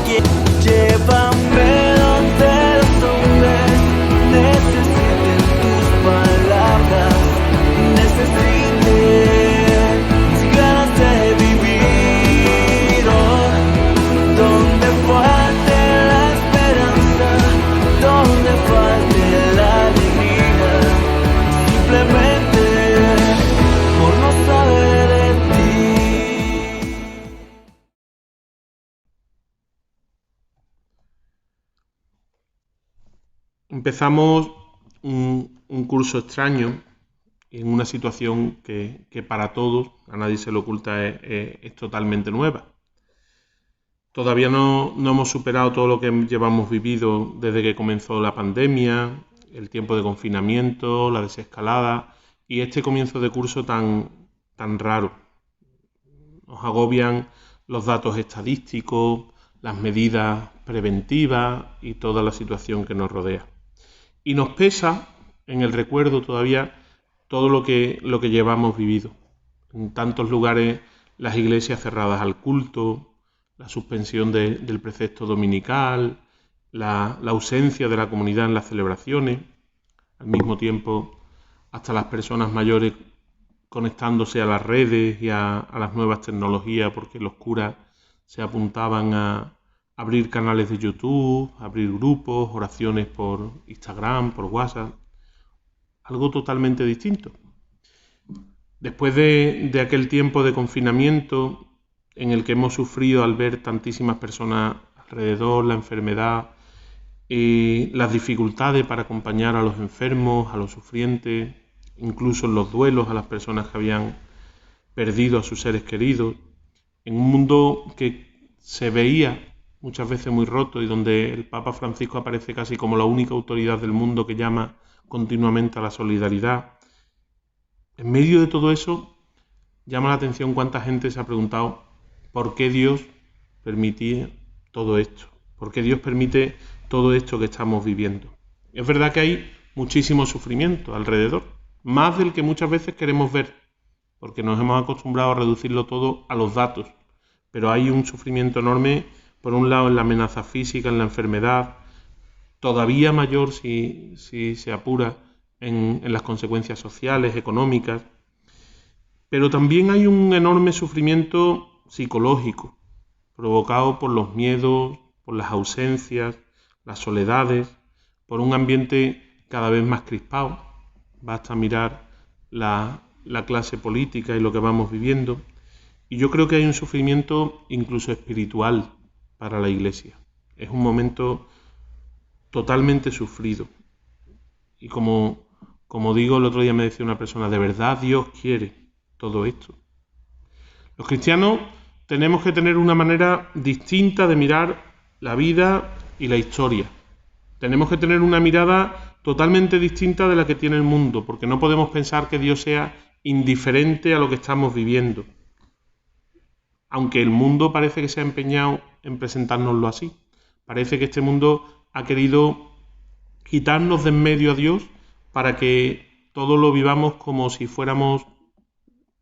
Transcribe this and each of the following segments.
que llévame donde los hombres necesiten tus palabras, necesiten mis ganas de vivir, oh, donde falte la esperanza, donde falte la alegría, simplemente por no saber de ti. Empezamos un curso extraño en una situación que para todos, a nadie se le oculta, es totalmente nueva. Todavía no hemos superado todo lo que llevamos vivido desde que comenzó la pandemia, el tiempo de confinamiento, la desescalada y este comienzo de curso tan raro. Nos agobian los datos estadísticos, las medidas preventivas y toda la situación que nos rodea. Y nos pesa en el recuerdo todavía todo lo que llevamos vivido. En tantos lugares las iglesias cerradas al culto, la suspensión del precepto dominical, la ausencia de la comunidad en las celebraciones, al mismo tiempo hasta las personas mayores conectándose a las redes y a las nuevas tecnologías porque los curas se apuntaban a abrir canales de YouTube, abrir grupos, oraciones por Instagram, por WhatsApp, algo totalmente distinto. Después de aquel tiempo de confinamiento en el que hemos sufrido al ver tantísimas personas alrededor, la enfermedad, las dificultades para acompañar a los enfermos, a los sufrientes, incluso en los duelos a las personas que habían perdido a sus seres queridos, en un mundo que se veía muchas veces muy roto y donde el Papa Francisco aparece casi como la única autoridad del mundo que llama continuamente a la solidaridad. En medio de todo eso, llama la atención cuánta gente se ha preguntado por qué Dios permitía todo esto, por qué Dios permite todo esto que estamos viviendo. Es verdad que hay muchísimo sufrimiento alrededor, más del que muchas veces queremos ver, porque nos hemos acostumbrado a reducirlo todo a los datos, pero hay un sufrimiento enorme, por un lado en la amenaza física, en la enfermedad, todavía mayor si se apura en las consecuencias sociales, económicas, pero también hay un enorme sufrimiento psicológico, provocado por los miedos, por las ausencias, las soledades, por un ambiente cada vez más crispado. Basta mirar la clase política y lo que vamos viviendo. Y yo creo que hay un sufrimiento incluso espiritual para la Iglesia. Es un momento totalmente sufrido. Y como digo, el otro día me decía una persona, ¿de verdad Dios quiere todo esto? Los cristianos tenemos que tener una manera distinta de mirar la vida y la historia. Tenemos que tener una mirada totalmente distinta de la que tiene el mundo, porque no podemos pensar que Dios sea indiferente a lo que estamos viviendo. Aunque el mundo parece que se ha empeñado en presentárnoslo así. Parece que este mundo ha querido quitarnos de en medio a Dios para que todo lo vivamos como si fuéramos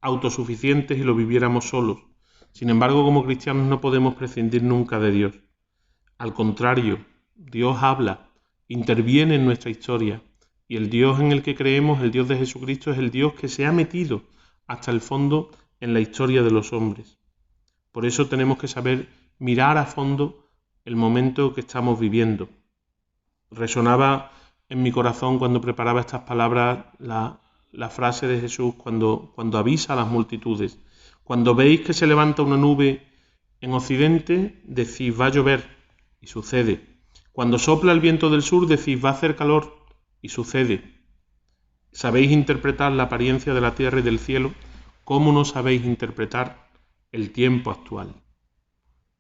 autosuficientes y lo viviéramos solos. Sin embargo, como cristianos no podemos prescindir nunca de Dios. Al contrario, Dios habla, interviene en nuestra historia y el Dios en el que creemos, el Dios de Jesucristo, es el Dios que se ha metido hasta el fondo en la historia de los hombres. Por eso tenemos que saber mirar a fondo el momento que estamos viviendo. Resonaba en mi corazón cuando preparaba estas palabras la frase de Jesús cuando avisa a las multitudes. Cuando veis que se levanta una nube en occidente, decís va a llover y sucede. Cuando sopla el viento del sur, decís va a hacer calor y sucede. ¿Sabéis interpretar la apariencia de la tierra y del cielo? ¿Cómo no sabéis interpretar el tiempo actual?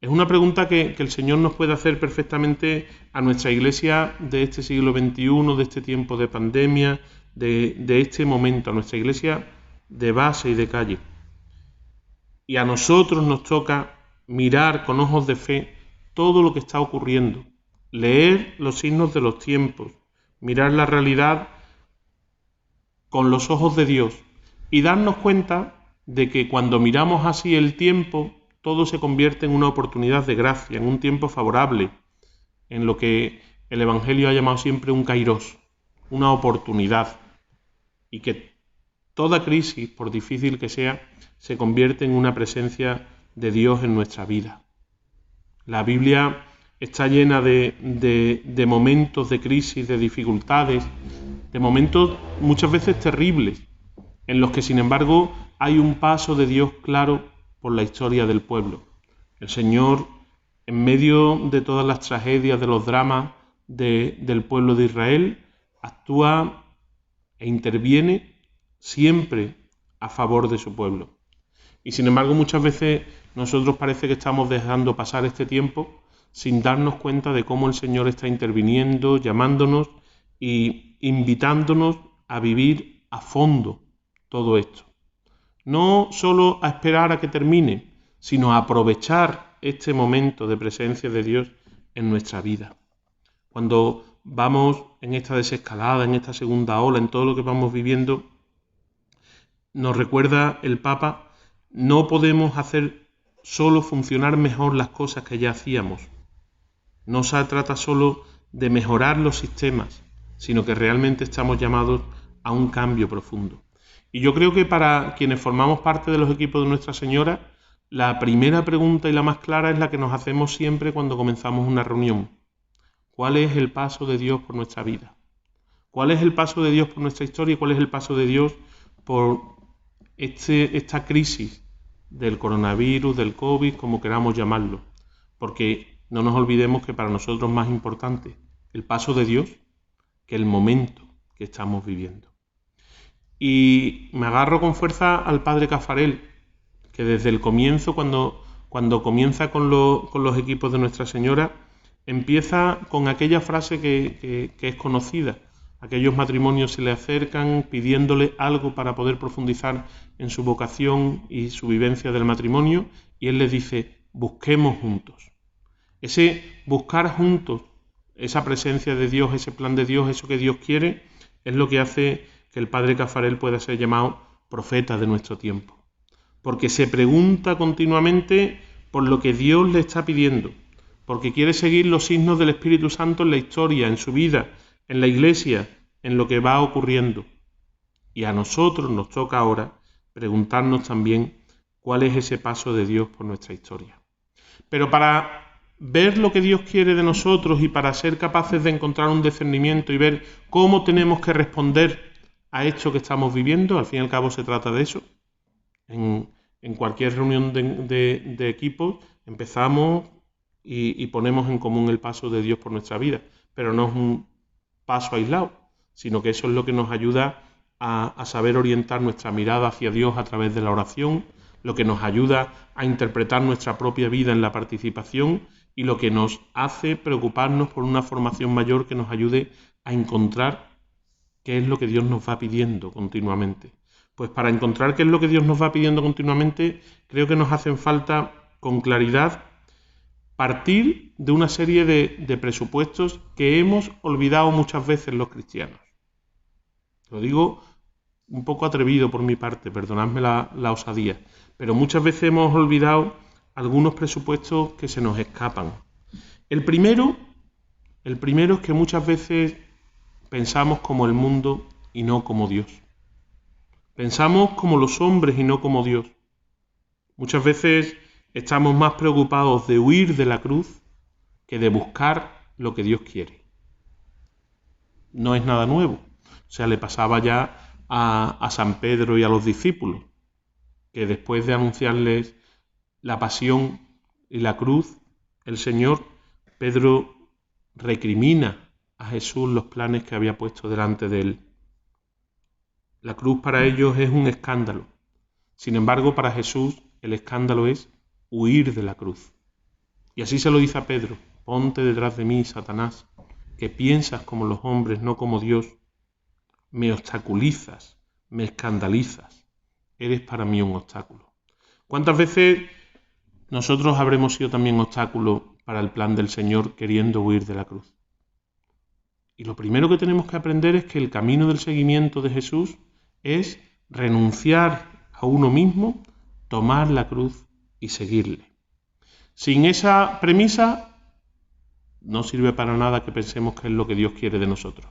Es una pregunta que el Señor nos puede hacer perfectamente a nuestra Iglesia de este siglo XXI, de este tiempo de pandemia, de este momento, a nuestra Iglesia de base y de calle. Y a nosotros nos toca mirar con ojos de fe todo lo que está ocurriendo, leer los signos de los tiempos, mirar la realidad con los ojos de Dios y darnos cuenta de que cuando miramos así el tiempo, todo se convierte en una oportunidad de gracia, en un tiempo favorable, en lo que el Evangelio ha llamado siempre un kairos, una oportunidad, y que toda crisis, por difícil que sea, se convierte en una presencia de Dios en nuestra vida. La Biblia está llena de momentos de crisis, de dificultades, de momentos muchas veces terribles, en los que sin embargo hay un paso de Dios claro por la historia del pueblo. El Señor, en medio de todas las tragedias, de los dramas del pueblo de Israel, actúa e interviene siempre a favor de su pueblo. Y sin embargo muchas veces nosotros parece que estamos dejando pasar este tiempo sin darnos cuenta de cómo el Señor está interviniendo, llamándonos y invitándonos a vivir a fondo todo esto. No solo a esperar a que termine, sino a aprovechar este momento de presencia de Dios en nuestra vida. Cuando vamos en esta desescalada, en esta segunda ola, en todo lo que vamos viviendo, nos recuerda el Papa, no podemos hacer solo funcionar mejor las cosas que ya hacíamos. No se trata solo de mejorar los sistemas, sino que realmente estamos llamados a un cambio profundo. Y yo creo que para quienes formamos parte de los equipos de Nuestra Señora, la primera pregunta y la más clara es la que nos hacemos siempre cuando comenzamos una reunión. ¿Cuál es el paso de Dios por nuestra vida? ¿Cuál es el paso de Dios por nuestra historia y cuál es el paso de Dios por esta crisis del coronavirus, del COVID, como queramos llamarlo? Porque no nos olvidemos que para nosotros es más importante el paso de Dios que el momento que estamos viviendo. Y me agarro con fuerza al padre Caffarel, que desde el comienzo, cuando comienza con los equipos de Nuestra Señora, empieza con aquella frase que es conocida. Aquellos matrimonios se le acercan pidiéndole algo para poder profundizar en su vocación y su vivencia del matrimonio, y él les dice, busquemos juntos. Ese buscar juntos, esa presencia de Dios, ese plan de Dios, eso que Dios quiere, es lo que hace que el padre Caffarel pueda ser llamado profeta de nuestro tiempo. Porque se pregunta continuamente por lo que Dios le está pidiendo, porque quiere seguir los signos del Espíritu Santo en la historia, en su vida, en la Iglesia, en lo que va ocurriendo. Y a nosotros nos toca ahora preguntarnos también cuál es ese paso de Dios por nuestra historia. Pero para ver lo que Dios quiere de nosotros y para ser capaces de encontrar un discernimiento y ver cómo tenemos que responder a esto que estamos viviendo, al fin y al cabo se trata de eso. En cualquier reunión de equipos empezamos y ponemos en común el paso de Dios por nuestra vida, pero no es un paso aislado, sino que eso es lo que nos ayuda a saber orientar nuestra mirada hacia Dios a través de la oración, lo que nos ayuda a interpretar nuestra propia vida en la participación y lo que nos hace preocuparnos por una formación mayor que nos ayude a encontrar qué es lo que Dios nos va pidiendo continuamente. Pues para encontrar qué es lo que Dios nos va pidiendo continuamente, creo que nos hacen falta con claridad partir de una serie de presupuestos que hemos olvidado muchas veces los cristianos. Lo digo un poco atrevido por mi parte, perdonadme la osadía, pero muchas veces hemos olvidado algunos presupuestos que se nos escapan. El primero es que muchas veces pensamos como el mundo y no como Dios. Pensamos como los hombres y no como Dios. Muchas veces estamos más preocupados de huir de la cruz que de buscar lo que Dios quiere. No es nada nuevo. O sea, le pasaba ya a San Pedro y a los discípulos, que después de anunciarles la pasión y la cruz, el Señor, Pedro recrimina a Jesús los planes que había puesto delante de él. La cruz para ellos es un escándalo. Sin embargo, para Jesús el escándalo es huir de la cruz. Y así se lo dice a Pedro, ponte detrás de mí, Satanás, que piensas como los hombres, no como Dios. Me obstaculizas, me escandalizas. Eres para mí un obstáculo. ¿Cuántas veces nosotros habremos sido también obstáculo para el plan del Señor queriendo huir de la cruz? Y lo primero que tenemos que aprender es que el camino del seguimiento de Jesús es renunciar a uno mismo, tomar la cruz y seguirle. Sin esa premisa, no sirve para nada que pensemos que es lo que Dios quiere de nosotros.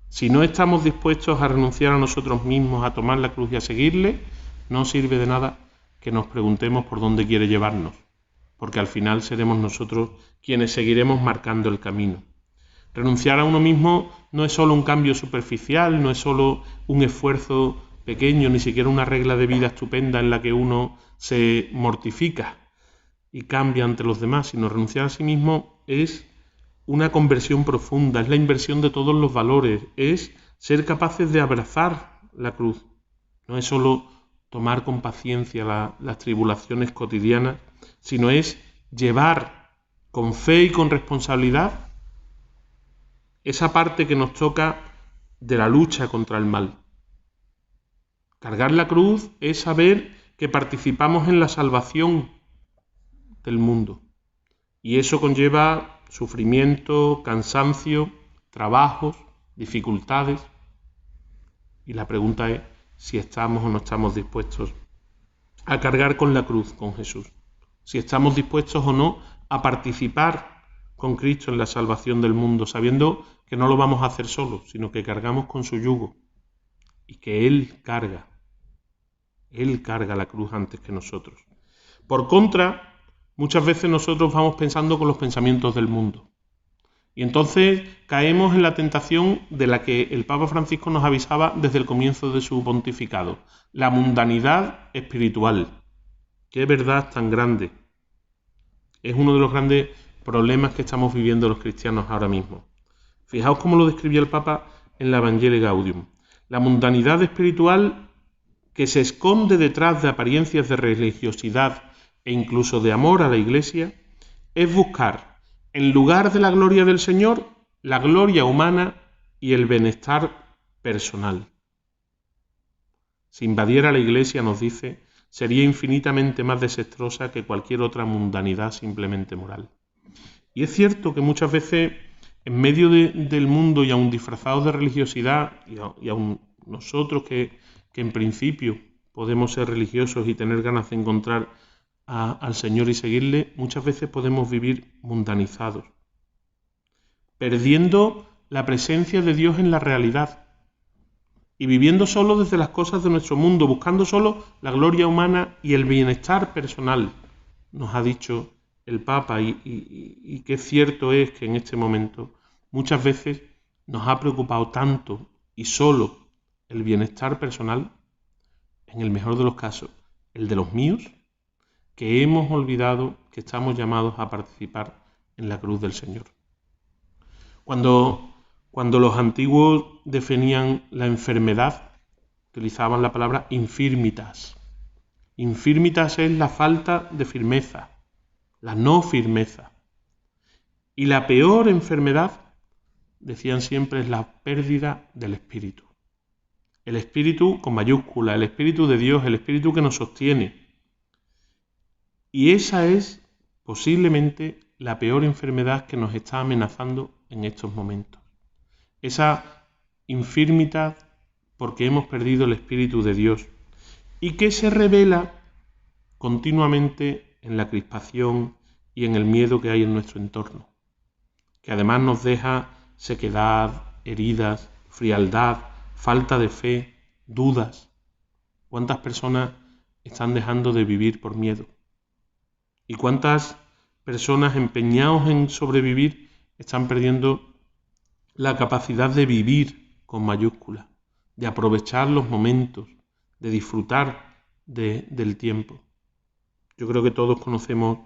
Si no estamos dispuestos a renunciar a nosotros mismos, a tomar la cruz y a seguirle, no sirve de nada que nos preguntemos por dónde quiere llevarnos, porque al final seremos nosotros quienes seguiremos marcando el camino. Renunciar a uno mismo no es solo un cambio superficial, no es solo un esfuerzo pequeño, ni siquiera una regla de vida estupenda en la que uno se mortifica y cambia ante los demás, sino renunciar a sí mismo es una conversión profunda, es la inversión de todos los valores, es ser capaces de abrazar la cruz. No es solo tomar con paciencia las tribulaciones cotidianas, sino es llevar con fe y con responsabilidad esa parte que nos toca de la lucha contra el mal. Cargar la cruz es saber que participamos en la salvación del mundo. Y eso conlleva sufrimiento, cansancio, trabajos, dificultades. Y la pregunta es si estamos o no estamos dispuestos a cargar con la cruz con Jesús. Si estamos dispuestos o no a participar con Cristo en la salvación del mundo, sabiendo que no lo vamos a hacer solos, sino que cargamos con su yugo y que Él carga la cruz antes que nosotros. Por contra, muchas veces nosotros vamos pensando con los pensamientos del mundo. Y entonces caemos en la tentación de la que el Papa Francisco nos avisaba desde el comienzo de su pontificado, la mundanidad espiritual. ¡Qué verdad tan grande! Es uno de los grandes problemas que estamos viviendo los cristianos ahora mismo. Fijaos cómo lo describía el Papa en la Evangelii Gaudium. La mundanidad espiritual que se esconde detrás de apariencias de religiosidad e incluso de amor a la Iglesia es buscar, en lugar de la gloria del Señor, la gloria humana y el bienestar personal. Si invadiera la Iglesia, nos dice, sería infinitamente más desastrosa que cualquier otra mundanidad simplemente moral. Y es cierto que muchas veces, en medio del mundo y aun disfrazados de religiosidad, y aun nosotros que en principio podemos ser religiosos y tener ganas de encontrar al Señor y seguirle, muchas veces podemos vivir mundanizados, perdiendo la presencia de Dios en la realidad y viviendo solo desde las cosas de nuestro mundo, buscando solo la gloria humana y el bienestar personal, nos ha dicho el Papa, y qué cierto es que en este momento muchas veces nos ha preocupado tanto y solo el bienestar personal, en el mejor de los casos, el de los míos, que hemos olvidado que estamos llamados a participar en la cruz del Señor. Cuando los antiguos definían la enfermedad, utilizaban la palabra infirmitas. Infirmitas es la falta de firmeza, la no firmeza. Y la peor enfermedad, decían siempre, es la pérdida del espíritu. El espíritu con mayúscula, el espíritu de Dios, el espíritu que nos sostiene. Y esa es posiblemente la peor enfermedad que nos está amenazando en estos momentos. Esa infirmidad porque hemos perdido el Espíritu de Dios y que se revela continuamente en la crispación y en el miedo que hay en nuestro entorno, que además nos deja sequedad, heridas, frialdad, falta de fe, dudas. ¿Cuántas personas están dejando de vivir por miedo? ¿Y cuántas personas empeñados en sobrevivir están perdiendo la capacidad de vivir con mayúscula, de aprovechar los momentos, de disfrutar del tiempo? Yo creo que todos conocemos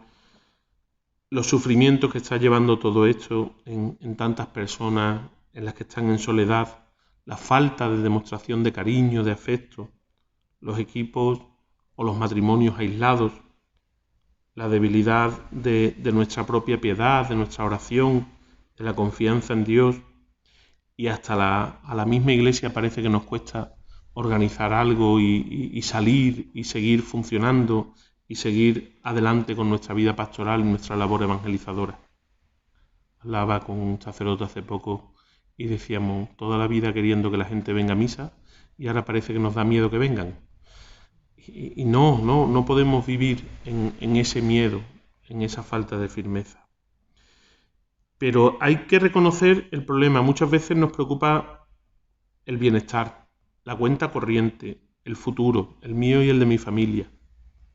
los sufrimientos que está llevando todo esto en tantas personas, en las que están en soledad, la falta de demostración de cariño, de afecto, los equipos o los matrimonios aislados, la debilidad de nuestra propia piedad, de nuestra oración, de la confianza en Dios, y hasta a la misma Iglesia parece que nos cuesta organizar algo y salir y seguir funcionando y seguir adelante con nuestra vida pastoral y nuestra labor evangelizadora. Hablaba con un sacerdote hace poco y decíamos, toda la vida queriendo que la gente venga a misa y ahora parece que nos da miedo que vengan. Y no podemos vivir en ese miedo, en esa falta de firmeza. Pero hay que reconocer el problema. Muchas veces nos preocupa el bienestar, la cuenta corriente, el futuro, el mío y el de mi familia.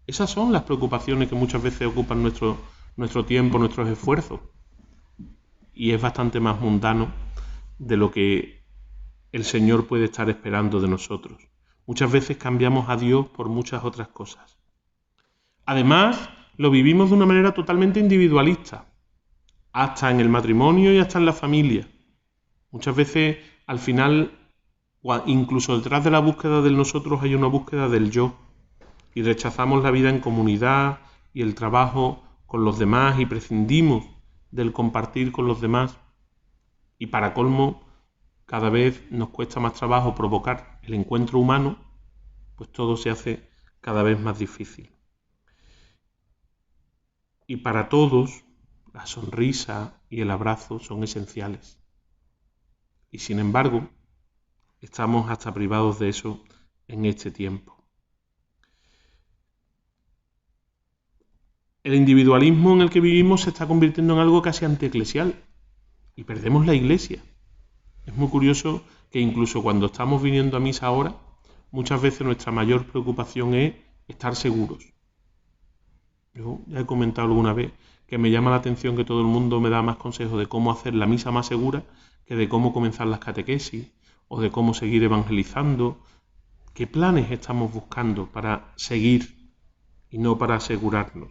Esas son las preocupaciones que muchas veces ocupan nuestro tiempo, nuestros esfuerzos. Y es bastante más mundano de lo que el Señor puede estar esperando de nosotros. Muchas veces cambiamos a Dios por muchas otras cosas. Además, lo vivimos de una manera totalmente individualista, hasta en el matrimonio y hasta en la familia. Muchas veces, al final, incluso detrás de la búsqueda del nosotros hay una búsqueda del yo, y rechazamos la vida en comunidad y el trabajo con los demás y prescindimos del compartir con los demás. Y para colmo, cada vez nos cuesta más trabajo provocar el encuentro humano, pues todo se hace cada vez más difícil. Y para todos, la sonrisa y el abrazo son esenciales. Y sin embargo, estamos hasta privados de eso en este tiempo. El individualismo en el que vivimos se está convirtiendo en algo casi antieclesial y perdemos la iglesia. Es muy curioso que incluso cuando estamos viniendo a misa ahora, muchas veces nuestra mayor preocupación es estar seguros. Yo ya he comentado alguna vez que me llama la atención que todo el mundo me da más consejos de cómo hacer la misa más segura que de cómo comenzar las catequesis o de cómo seguir evangelizando. ¿Qué planes estamos buscando para seguir y no para asegurarnos?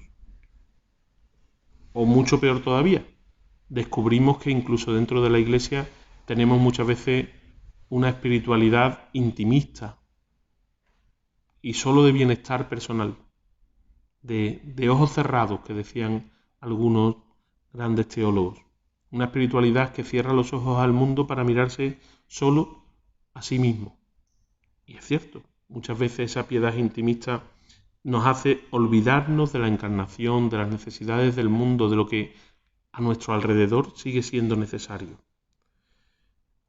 O mucho peor todavía, descubrimos que incluso dentro de la iglesia tenemos muchas veces una espiritualidad intimista y solo de bienestar personal, de ojos cerrados, que decían algunos grandes teólogos. Una espiritualidad que cierra los ojos al mundo para mirarse solo a sí mismo. Y es cierto, muchas veces esa piedad intimista nos hace olvidarnos de la encarnación, de las necesidades del mundo, de lo que a nuestro alrededor sigue siendo necesario.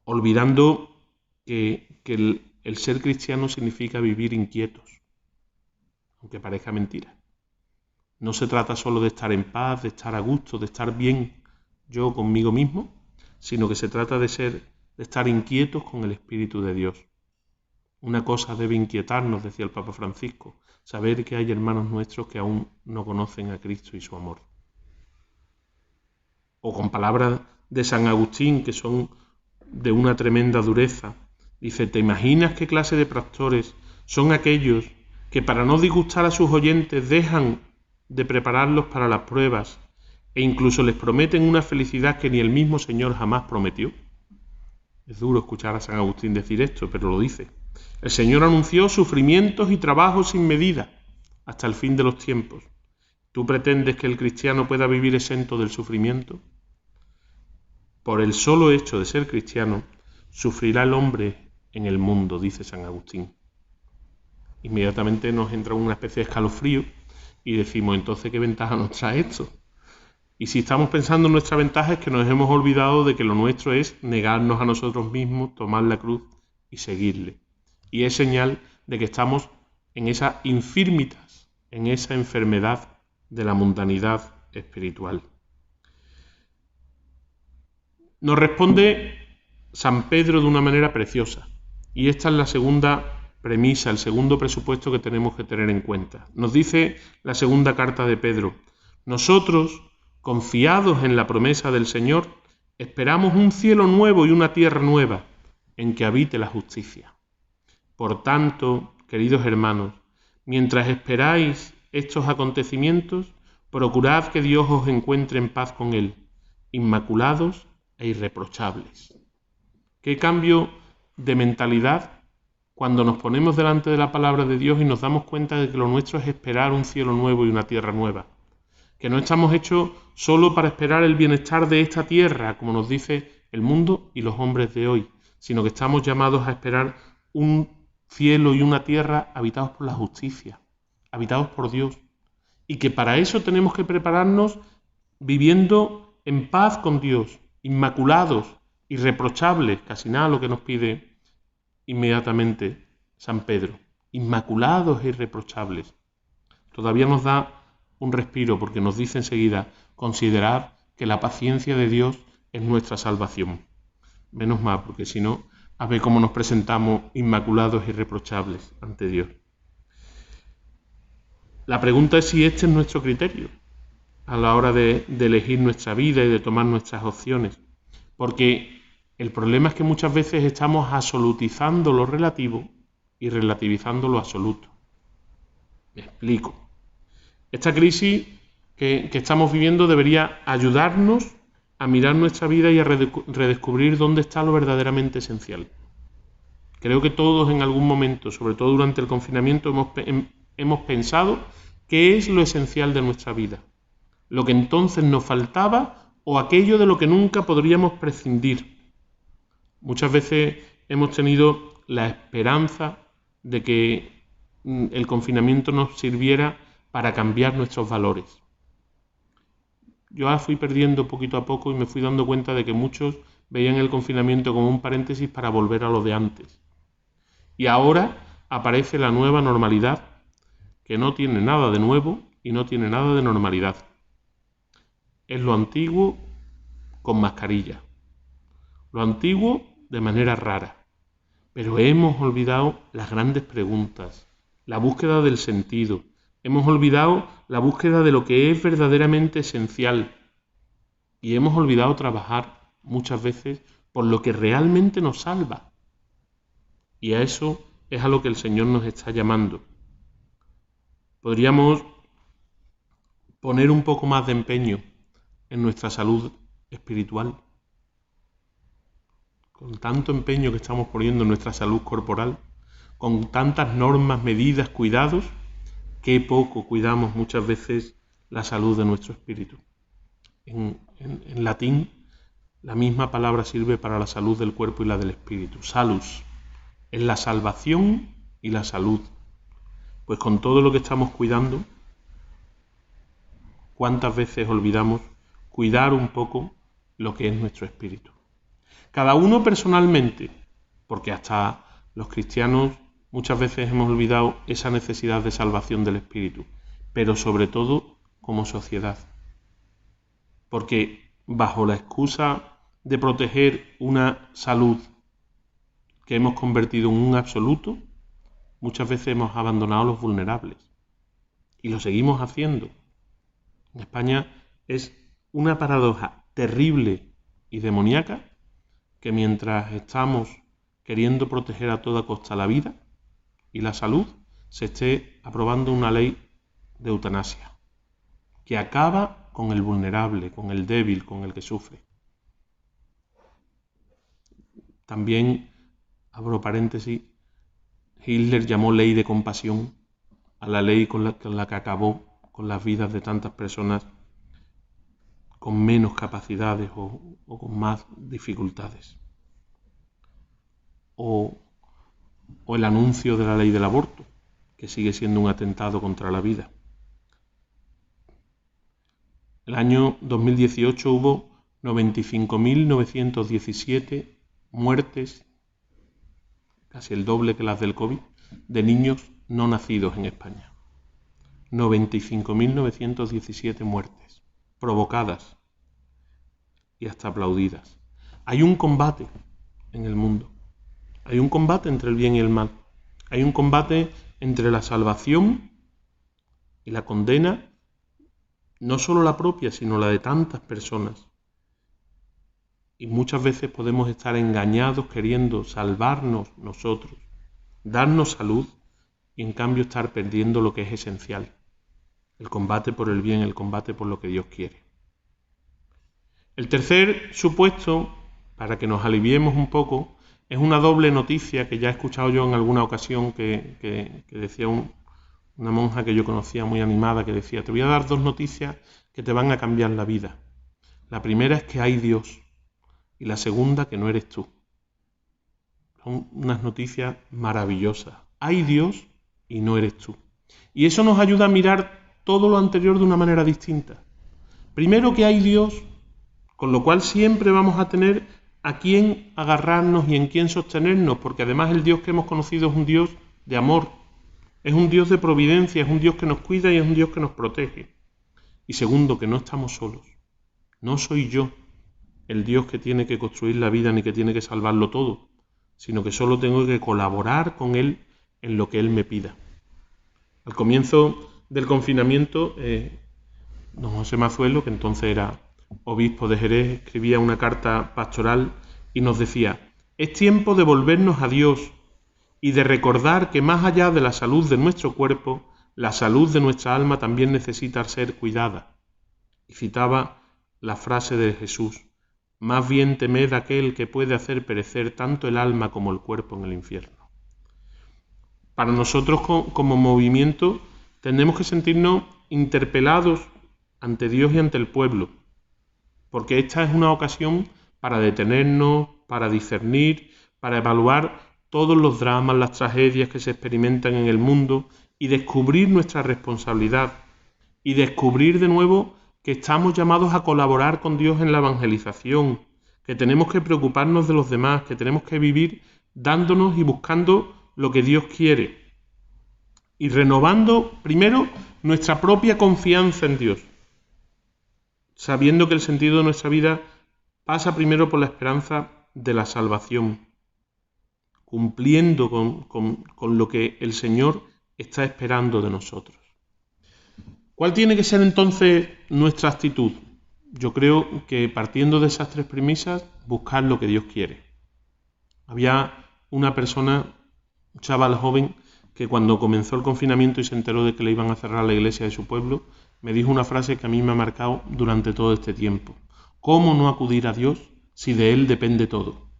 Olvidando que el ser cristiano significa vivir inquietos, aunque parezca mentira. No se trata solo de estar en paz, de estar a gusto, de estar bien yo conmigo mismo, sino que se trata de estar inquietos con el Espíritu de Dios. Una cosa debe inquietarnos, decía el Papa Francisco, saber que hay hermanos nuestros que aún no conocen a Cristo y su amor. O con palabras de San Agustín, que son de una tremenda dureza, dice: ¿te imaginas qué clase de pastores son aquellos que para no disgustar a sus oyentes dejan de prepararlos para las pruebas e incluso les prometen una felicidad que ni el mismo Señor jamás prometió? Es duro escuchar a San Agustín decir esto, pero lo dice. El Señor anunció sufrimientos y trabajos sin medida hasta el fin de los tiempos. ¿Tú pretendes que el cristiano pueda vivir exento del sufrimiento? Por el solo hecho de ser cristiano, sufrirá el hombre en el mundo, dice San Agustín. Inmediatamente nos entra una especie de escalofrío y decimos, entonces, ¿qué ventaja nos trae esto? Y si estamos pensando en nuestra ventaja es que nos hemos olvidado de que lo nuestro es negarnos a nosotros mismos, tomar la cruz y seguirle. Y es señal de que estamos en esas infirmitas, en esa enfermedad de la mundanidad espiritual. Nos responde San Pedro de una manera preciosa. Y esta es la segunda premisa, el segundo presupuesto que tenemos que tener en cuenta. Nos dice la segunda carta de Pedro: nosotros, confiados en la promesa del Señor, esperamos un cielo nuevo y una tierra nueva, en que habite la justicia. Por tanto, queridos hermanos, mientras esperáis estos acontecimientos, procurad que Dios os encuentre en paz con Él, inmaculados e irreprochables. ¿Qué cambio de mentalidad cuando nos ponemos delante de la palabra de Dios y nos damos cuenta de que lo nuestro es esperar un cielo nuevo y una tierra nueva? Que no estamos hechos solo para esperar el bienestar de esta tierra, como nos dice el mundo y los hombres de hoy, sino que estamos llamados a esperar un cielo y una tierra habitados por la justicia, habitados por Dios, y que para eso tenemos que prepararnos viviendo en paz con Dios, inmaculados, irreprochables, casi nada lo que nos pide inmediatamente San Pedro, inmaculados e irreprochables. Todavía nos da un respiro, porque nos dice enseguida: considerad que la paciencia de Dios es nuestra salvación. Menos mal, porque si no, a ver cómo nos presentamos inmaculados e irreprochables ante Dios. La pregunta es si este es nuestro criterio a la hora de elegir nuestra vida y de tomar nuestras opciones. Porque el problema es que muchas veces estamos absolutizando lo relativo y relativizando lo absoluto. Me explico. Esta crisis que estamos viviendo debería ayudarnos a mirar nuestra vida y a redescubrir dónde está lo verdaderamente esencial. Creo que todos en algún momento, sobre todo durante el confinamiento, hemos pensado qué es lo esencial de nuestra vida, lo que entonces nos faltaba o aquello de lo que nunca podríamos prescindir. Muchas veces hemos tenido la esperanza de que el confinamiento nos sirviera para cambiar nuestros valores. Yo la fui perdiendo poquito a poco y me fui dando cuenta de que muchos veían el confinamiento como un paréntesis para volver a lo de antes. Y ahora aparece la nueva normalidad, que no tiene nada de nuevo y no tiene nada de normalidad. Es lo antiguo con mascarilla. Lo antiguo de manera rara. Pero hemos olvidado las grandes preguntas, la búsqueda del sentido. Hemos olvidado la búsqueda de lo que es verdaderamente esencial. Y hemos olvidado trabajar muchas veces por lo que realmente nos salva. Y a eso es a lo que el Señor nos está llamando. Podríamos poner un poco más de empeño en nuestra salud espiritual. Con tanto empeño que estamos poniendo en nuestra salud corporal, con tantas normas, medidas, cuidados, qué poco cuidamos muchas veces la salud de nuestro espíritu. En latín, la misma palabra sirve para la salud del cuerpo y la del espíritu. Salus es la salvación y la salud. Pues con todo lo que estamos cuidando, ¿cuántas veces olvidamos cuidar un poco lo que es nuestro espíritu? Cada uno personalmente, porque hasta los cristianos muchas veces hemos olvidado esa necesidad de salvación del espíritu, pero sobre todo como sociedad. Porque bajo la excusa de proteger una salud que hemos convertido en un absoluto, muchas veces hemos abandonado a los vulnerables. Y lo seguimos haciendo. En España es una paradoja terrible y demoníaca que mientras estamos queriendo proteger a toda costa la vida y la salud, se esté aprobando una ley de eutanasia que acaba con el vulnerable, con el débil, con el que sufre. También, abro paréntesis, Hitler llamó ley de compasión a la ley con la que acabó con las vidas de tantas personas con menos capacidades o con más dificultades. O el anuncio de la ley del aborto, que sigue siendo un atentado contra la vida. El año 2018 hubo 95.917 muertes, casi el doble que las del COVID, de niños no nacidos en España. 95.917 muertes, provocadas y hasta aplaudidas. Hay un combate en el mundo. Hay un combate entre el bien y el mal. Hay un combate entre la salvación y la condena, no solo la propia, sino la de tantas personas. Y muchas veces podemos estar engañados queriendo salvarnos nosotros, darnos salud, y en cambio estar perdiendo lo que es esencial. El combate por el bien, el combate por lo que Dios quiere. El tercer supuesto, para que nos aliviemos un poco, es una doble noticia que ya he escuchado yo en alguna ocasión que decía una monja que yo conocía muy animada, que decía: te voy a dar dos noticias que te van a cambiar la vida. La primera es que hay Dios y la segunda que no eres tú. Son unas noticias maravillosas. Hay Dios y no eres tú. Y eso nos ayuda a mirar todo lo anterior de una manera distinta. Primero, que hay Dios, con lo cual siempre vamos a tener a quién agarrarnos y en quién sostenernos, porque además el Dios que hemos conocido es un Dios de amor, es un Dios de providencia, es un Dios que nos cuida y es un Dios que nos protege. Y segundo, que no estamos solos. No soy yo el Dios que tiene que construir la vida ni que tiene que salvarlo todo, sino que solo tengo que colaborar con Él en lo que Él me pida. Al comienzo del confinamiento, don José Mazuelo, que entonces era obispo de Jerez, escribía una carta pastoral y nos decía: es tiempo de volvernos a Dios y de recordar que más allá de la salud de nuestro cuerpo, la salud de nuestra alma también necesita ser cuidada. Y citaba la frase de Jesús: más bien temed aquel que puede hacer perecer tanto el alma como el cuerpo en el infierno. Para nosotros como movimiento tenemos que sentirnos interpelados ante Dios y ante el pueblo, porque esta es una ocasión para detenernos, para discernir, para evaluar todos los dramas, las tragedias que se experimentan en el mundo y descubrir nuestra responsabilidad y descubrir de nuevo que estamos llamados a colaborar con Dios en la evangelización, que tenemos que preocuparnos de los demás, que tenemos que vivir dándonos y buscando lo que Dios quiere y renovando primero nuestra propia confianza en Dios, sabiendo que el sentido de nuestra vida pasa primero por la esperanza de la salvación, cumpliendo con lo que el Señor está esperando de nosotros. ¿Cuál tiene que ser entonces nuestra actitud? Yo creo que partiendo de esas tres premisas, buscar lo que Dios quiere. Había una persona, un chaval joven, que cuando comenzó el confinamiento y se enteró de que le iban a cerrar la iglesia de su pueblo, me dijo una frase que a mí me ha marcado durante todo este tiempo: ¿cómo no acudir a Dios si de Él depende todo?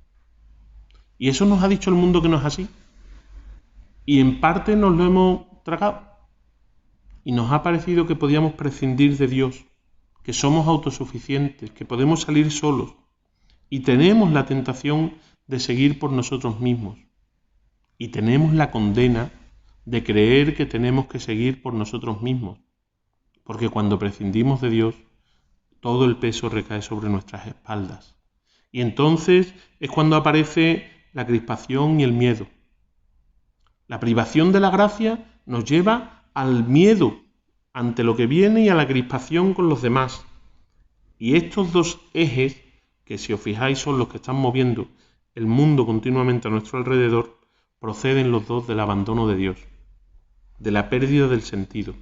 Y eso nos ha dicho el mundo que no es así. Y en parte nos lo hemos tragado. Y nos ha parecido que podíamos prescindir de Dios, que somos autosuficientes, que podemos salir solos. Y tenemos la tentación de seguir por nosotros mismos. Y tenemos la condena de creer que tenemos que seguir por nosotros mismos. Porque cuando prescindimos de Dios, todo el peso recae sobre nuestras espaldas. Y entonces es cuando aparece la crispación y el miedo. La privación de la gracia nos lleva al miedo ante lo que viene y a la crispación con los demás. Y estos dos ejes, que si os fijáis son los que están moviendo el mundo continuamente a nuestro alrededor, proceden los dos del abandono de Dios, de la pérdida del sentido.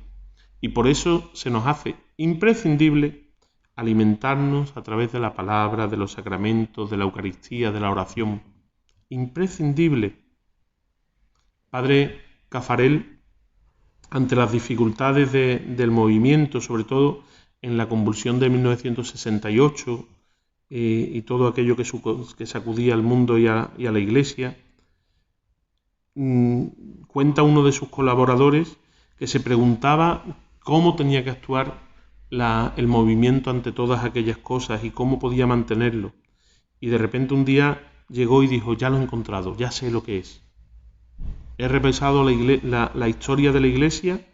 Y por eso se nos hace imprescindible alimentarnos a través de la palabra, de los sacramentos, de la Eucaristía, de la oración. Imprescindible. Padre Caffarel, ante las dificultades del movimiento, sobre todo en la convulsión de 1968 y todo aquello que sacudía al mundo y a la Iglesia, cuenta uno de sus colaboradores que se preguntaba cómo tenía que actuar el movimiento ante todas aquellas cosas y cómo podía mantenerlo. Y de repente un día llegó y dijo: ya lo he encontrado, ya sé lo que es. He repasado la historia de la Iglesia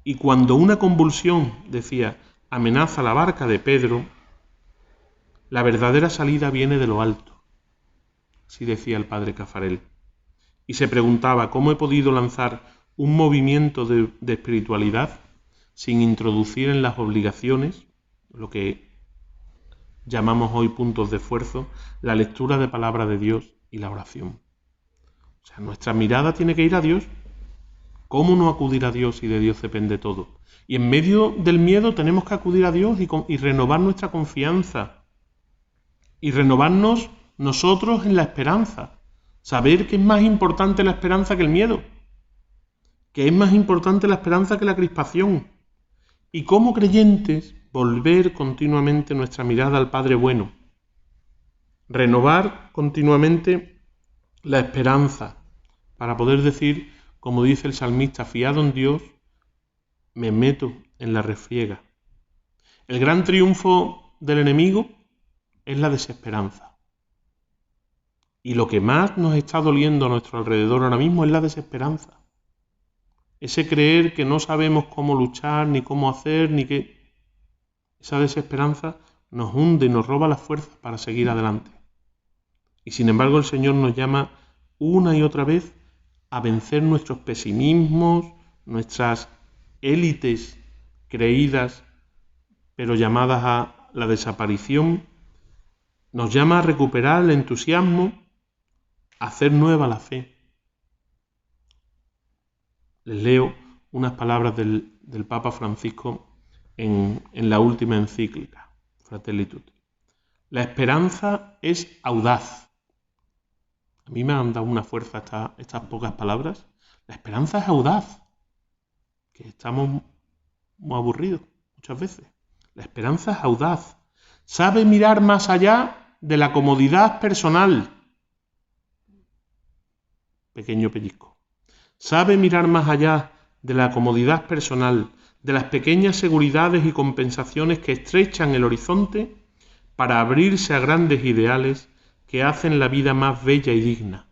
y cuando una convulsión, decía, amenaza la barca de Pedro, la verdadera salida viene de lo alto. Así decía el padre Caffarel. Y se preguntaba: ¿cómo he podido lanzar un movimiento de espiritualidad sin introducir en las obligaciones, lo que llamamos hoy puntos de esfuerzo, la lectura de palabra de Dios y la oración? O sea, nuestra mirada tiene que ir a Dios. ¿Cómo no acudir a Dios si de Dios depende todo? Y en medio del miedo tenemos que acudir a Dios y renovar nuestra confianza. Y renovarnos nosotros en la esperanza. Saber que es más importante la esperanza que el miedo. Que es más importante la esperanza que la crispación. Y como creyentes, volver continuamente nuestra mirada al Padre bueno. Renovar continuamente la esperanza para poder decir, como dice el salmista: fiado en Dios, me meto en la refriega. El gran triunfo del enemigo es la desesperanza. Y lo que más nos está doliendo a nuestro alrededor ahora mismo es la desesperanza. Ese creer que no sabemos cómo luchar, ni cómo hacer, ni qué. Esa desesperanza nos hunde y nos roba las fuerzas para seguir adelante. Y sin embargo el Señor nos llama una y otra vez a vencer nuestros pesimismos, nuestras élites creídas pero llamadas a la desaparición, nos llama a recuperar el entusiasmo, a hacer nueva la fe. Les leo unas palabras del Papa Francisco en la última encíclica, Fratelli Tutti. La esperanza es audaz. A mí me han dado una fuerza estas pocas palabras. La esperanza es audaz, que estamos muy aburridos muchas veces. La esperanza es audaz. Sabe mirar más allá de la comodidad personal. Pequeño pellizco. Sabe mirar más allá de la comodidad personal, de las pequeñas seguridades y compensaciones que estrechan el horizonte para abrirse a grandes ideales que hacen la vida más bella y digna.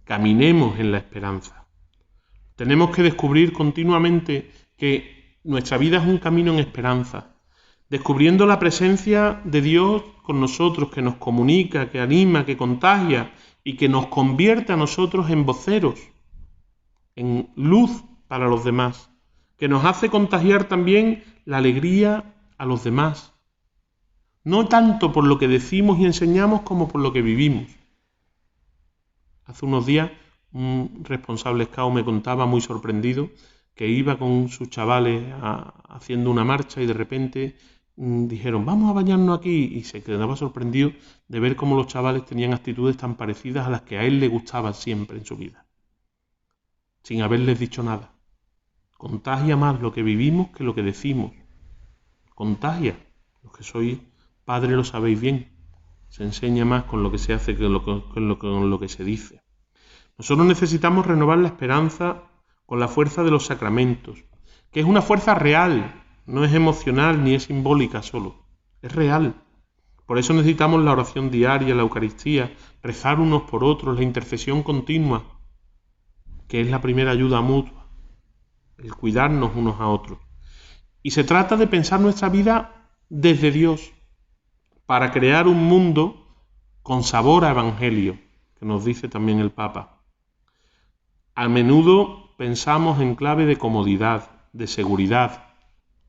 Caminemos en la esperanza. Tenemos que descubrir continuamente que nuestra vida es un camino en esperanza, descubriendo la presencia de Dios con nosotros, que nos comunica, que anima, que contagia y que nos convierte a nosotros en voceros, en luz para los demás, que nos hace contagiar también la alegría a los demás, no tanto por lo que decimos y enseñamos como por lo que vivimos. Hace unos días un responsable scout me contaba, muy sorprendido, que iba con sus chavales haciendo una marcha y de repente dijeron, vamos a bañarnos aquí, y se quedaba sorprendido de ver cómo los chavales tenían actitudes tan parecidas a las que a él le gustaban siempre en su vida, sin haberles dicho nada. Contagia más lo que vivimos que lo que decimos. Contagia. Los que sois padres lo sabéis bien. Se enseña más con lo que se hace que con lo que se dice. Nosotros necesitamos renovar la esperanza con la fuerza de los sacramentos, que es una fuerza real, no es emocional ni es simbólica solo, es real. Por eso necesitamos la oración diaria, la Eucaristía, rezar unos por otros, la intercesión continua, que es la primera ayuda mutua, el cuidarnos unos a otros. Y se trata de pensar nuestra vida desde Dios, para crear un mundo con sabor a evangelio, que nos dice también el Papa. A menudo pensamos en clave de comodidad, de seguridad,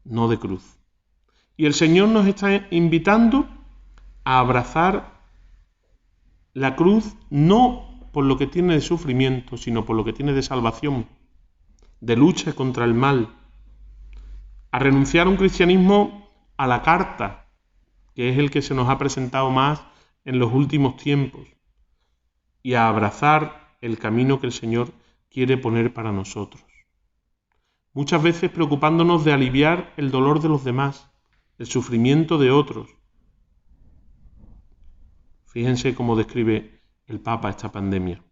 no de cruz. Y el Señor nos está invitando a abrazar la cruz no por lo que tiene de sufrimiento, sino por lo que tiene de salvación, de lucha contra el mal, a renunciar a un cristianismo a la carta, que es el que se nos ha presentado más en los últimos tiempos, y a abrazar el camino que el Señor quiere poner para nosotros. Muchas veces preocupándonos de aliviar el dolor de los demás, el sufrimiento de otros. Fíjense cómo describe el Papa esta pandemia.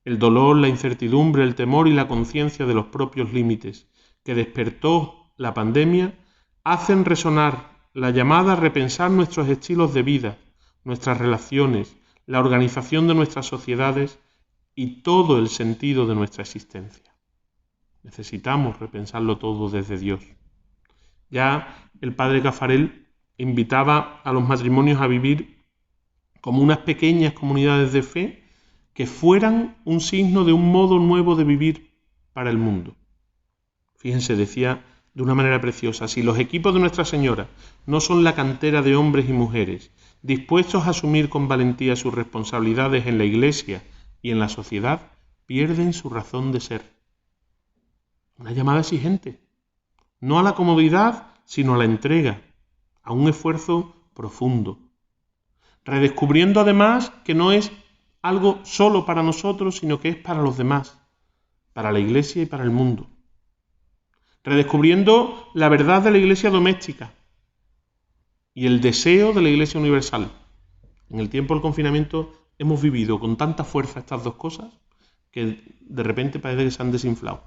El dolor, la incertidumbre, el temor y la conciencia de los propios límites que despertó la pandemia hacen resonar la llamada a repensar nuestros estilos de vida, nuestras relaciones, la organización de nuestras sociedades y todo el sentido de nuestra existencia. Necesitamos repensarlo todo desde Dios. Ya el padre Caffarel invitaba a los matrimonios a vivir como unas pequeñas comunidades de fe que fueran un signo de un modo nuevo de vivir para el mundo. Fíjense, decía de una manera preciosa, si los equipos de Nuestra Señora no son la cantera de hombres y mujeres dispuestos a asumir con valentía sus responsabilidades en la Iglesia y en la sociedad, pierden su razón de ser. Una llamada exigente, no a la comodidad, sino a la entrega, a un esfuerzo profundo, redescubriendo además que no es algo solo para nosotros, sino que es para los demás, para la Iglesia y para el mundo. Redescubriendo la verdad de la Iglesia doméstica y el deseo de la Iglesia universal. En el tiempo del confinamiento hemos vivido con tanta fuerza estas dos cosas que de repente parece que se han desinflado.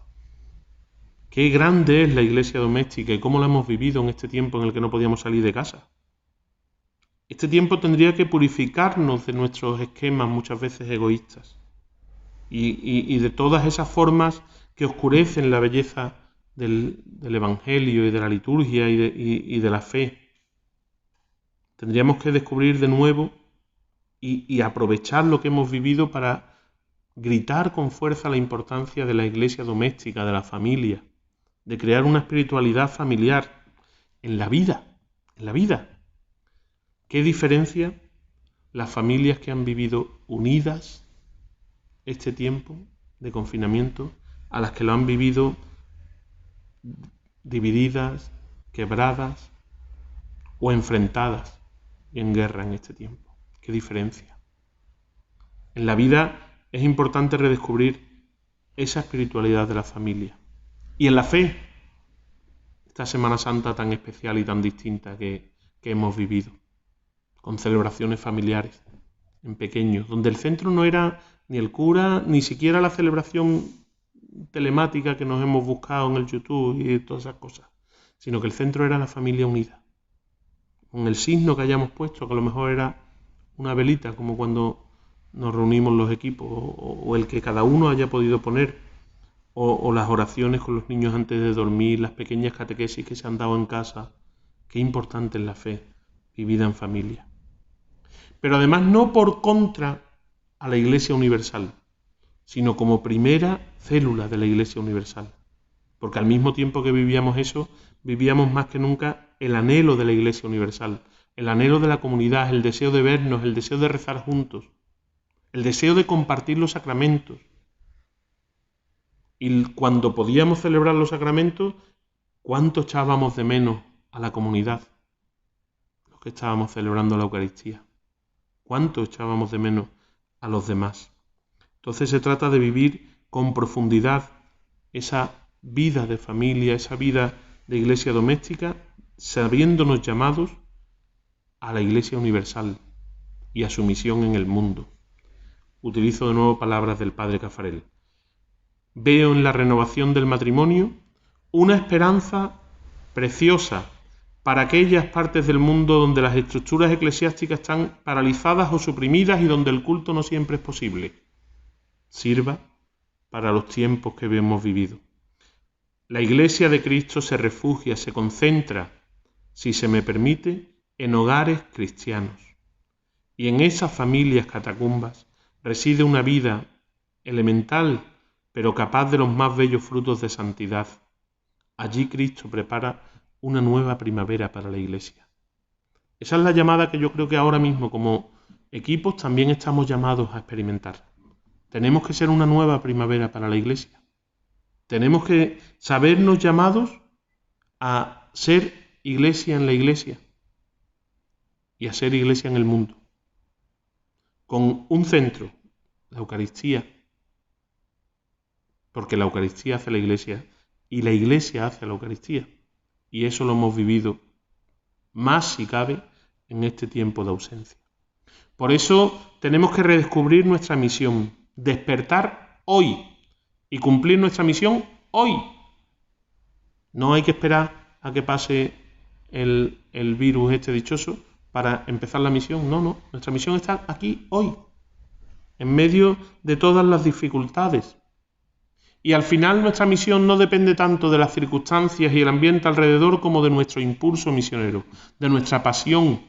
Qué grande es la Iglesia doméstica y cómo la hemos vivido en este tiempo en el que no podíamos salir de casa. Este tiempo tendría que purificarnos de nuestros esquemas muchas veces egoístas y de todas esas formas que oscurecen la belleza del Evangelio y de la liturgia y de la fe. Tendríamos que descubrir de nuevo y aprovechar lo que hemos vivido para gritar con fuerza la importancia de la Iglesia doméstica, de la familia, de crear una espiritualidad familiar en la vida, en la vida. ¿Qué diferencia las familias que han vivido unidas este tiempo de confinamiento a las que lo han vivido divididas, quebradas o enfrentadas y en guerra en este tiempo? ¿Qué diferencia? En la vida es importante redescubrir esa espiritualidad de la familia. Y en la fe, esta Semana Santa tan especial y tan distinta que hemos vivido, con celebraciones familiares, en pequeños, donde el centro no era ni el cura, ni siquiera la celebración telemática que nos hemos buscado en el YouTube y todas esas cosas, sino que el centro era la familia unida, con el signo que hayamos puesto, que a lo mejor era una velita, como cuando nos reunimos los equipos, o el que cada uno haya podido poner, o las oraciones con los niños antes de dormir, las pequeñas catequesis que se han dado en casa. Qué importante es la fe vivida en familia. Pero además no por contra a la Iglesia Universal, sino como primera célula de la Iglesia Universal. Porque al mismo tiempo que vivíamos eso, vivíamos más que nunca el anhelo de la Iglesia Universal, el anhelo de la comunidad, el deseo de vernos, el deseo de rezar juntos, el deseo de compartir los sacramentos. Y cuando podíamos celebrar los sacramentos, ¿cuánto echábamos de menos a la comunidad? Los que estábamos celebrando la Eucaristía. ¿Cuánto echábamos de menos a los demás? Entonces se trata de vivir con profundidad esa vida de familia, esa vida de iglesia doméstica, sabiéndonos llamados a la Iglesia Universal y a su misión en el mundo. Utilizo de nuevo palabras del padre Caffarel. Veo en la renovación del matrimonio una esperanza preciosa para aquellas partes del mundo donde las estructuras eclesiásticas están paralizadas o suprimidas y donde el culto no siempre es posible. Sirva para los tiempos que hemos vivido. La Iglesia de Cristo se refugia, se concentra, si se me permite, en hogares cristianos. Y en esas familias catacumbas reside una vida elemental, pero capaz de los más bellos frutos de santidad. Allí Cristo prepara una nueva primavera para la Iglesia. Esa es la llamada que yo creo que ahora mismo como equipos también estamos llamados a experimentar. Tenemos que ser una nueva primavera para la Iglesia. Tenemos que sabernos llamados a ser Iglesia en la Iglesia y a ser Iglesia en el mundo. Con un centro, la Eucaristía, porque la Eucaristía hace la Iglesia y la Iglesia hace la Eucaristía. Y eso lo hemos vivido más, si cabe, en este tiempo de ausencia. Por eso tenemos que redescubrir nuestra misión, despertar hoy y cumplir nuestra misión hoy. No hay que esperar a que pase el virus este dichoso para empezar la misión. No, nuestra misión está aquí hoy, en medio de todas las dificultades. Y al final nuestra misión no depende tanto de las circunstancias y el ambiente alrededor como de nuestro impulso misionero, de nuestra pasión,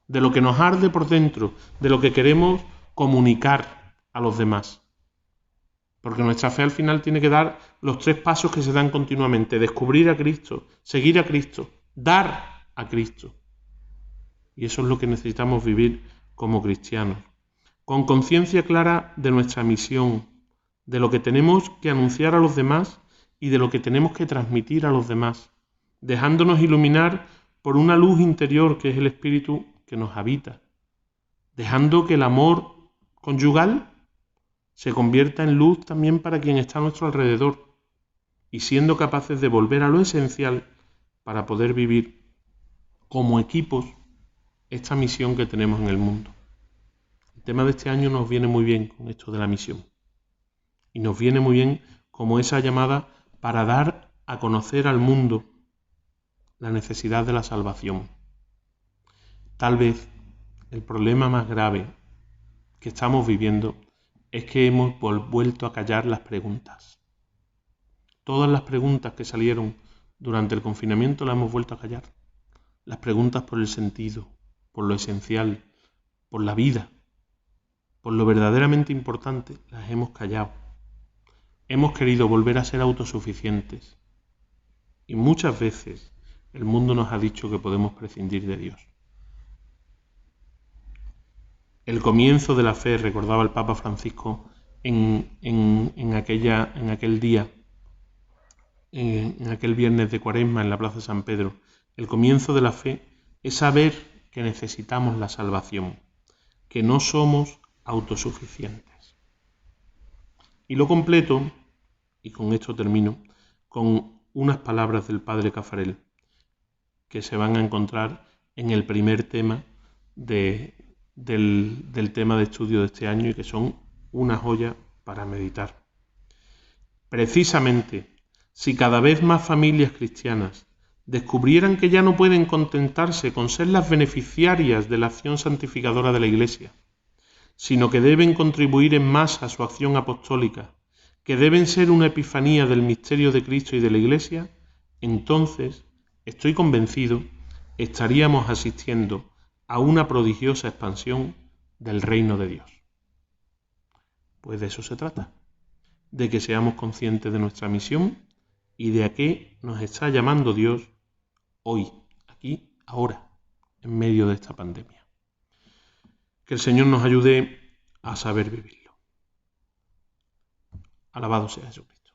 de lo que nos arde por dentro, de lo que queremos comunicar a los demás. Porque nuestra fe al final tiene que dar los 3 pasos que se dan continuamente: descubrir a Cristo, seguir a Cristo, dar a Cristo. Y eso es lo que necesitamos vivir como cristianos, con conciencia clara de nuestra misión, de lo que tenemos que anunciar a los demás y de lo que tenemos que transmitir a los demás, dejándonos iluminar por una luz interior que es el Espíritu que nos habita, dejando que el amor conyugal se convierta en luz también para quien está a nuestro alrededor y siendo capaces de volver a lo esencial para poder vivir como equipos esta misión que tenemos en el mundo. El tema de este año nos viene muy bien con esto de la misión. Y nos viene muy bien como esa llamada para dar a conocer al mundo la necesidad de la salvación. Tal vez el problema más grave que estamos viviendo es que hemos vuelto a callar las preguntas. Todas las preguntas que salieron durante el confinamiento las hemos vuelto a callar. Las preguntas por el sentido, por lo esencial, por la vida, por lo verdaderamente importante, las hemos callado. Hemos querido volver a ser autosuficientes y muchas veces el mundo nos ha dicho que podemos prescindir de Dios. El comienzo de la fe, recordaba el Papa Francisco en aquel día, en aquel viernes de Cuaresma en la Plaza de San Pedro. El comienzo de la fe es saber que necesitamos la salvación, que no somos autosuficientes. Y lo completo, y con esto termino, con unas palabras del Padre Caffarel, que se van a encontrar en el primer tema del tema de estudio de este año y que son una joya para meditar. Precisamente, si cada vez más familias cristianas descubrieran que ya no pueden contentarse con ser las beneficiarias de la acción santificadora de la Iglesia, sino que deben contribuir en masa a su acción apostólica, que deben ser una epifanía del misterio de Cristo y de la Iglesia, entonces, estoy convencido, estaríamos asistiendo a una prodigiosa expansión del reino de Dios. Pues de eso se trata, de que seamos conscientes de nuestra misión y de a qué nos está llamando Dios hoy, aquí, ahora, en medio de esta pandemia. Que el Señor nos ayude a saber vivirlo. Alabado sea Jesucristo.